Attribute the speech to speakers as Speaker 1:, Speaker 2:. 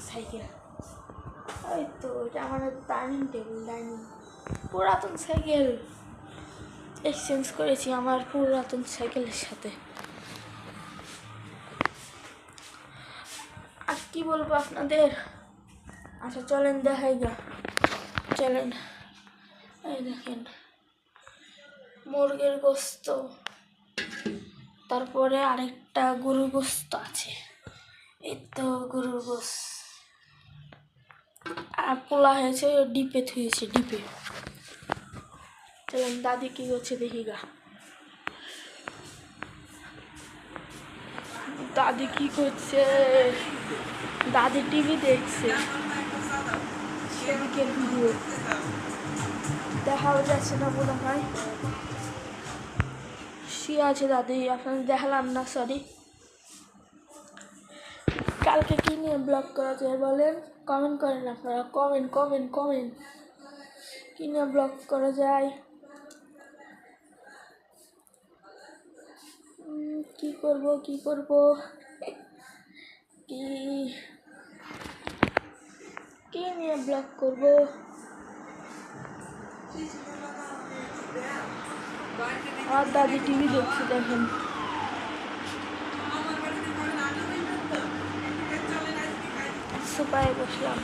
Speaker 1: Cycle, ওই তো এটা আমার ডাইনিং টেবিল, পুরাতন সাইকেল এক্সচেঞ্জ করেছি আমার পুরাতন সাইকেলের সাথে। আর কি বলবো আপনাদের, আচ্ছা চলেন দেখাই গা, চলেন। এই দেখেন মুরগির গোস্ত, তারপরে আরেকটা গরুর গোস্ত আছে, এই তো গরুর গোস্ত। আর পোলা হয়েছে ডিপে থুয়েছে, ডিপে। চলেন দাদি কি করছে দেখি গা। দাদি কি করছে, দাদি টিভি দেখছে, সেদিকের ভিডিও দেখাও যাচ্ছে না মনে হয়। শুয়ে আছে দাদি, আপনাদের দেখালাম না, সরি। কালকে কি নিয়ে ব্লগ করা যায় বলেন, কমেন্ট করেন আপনারা, কমেন্ট কমেন্ট কমেন্ট, কি নিয়ে ব্লগ করা যায়, কি করব কি করব, কি নিয়ে ব্লগ করব। আর দাদি টিভি দেখছি, দেখেন সোফায় বসলাম।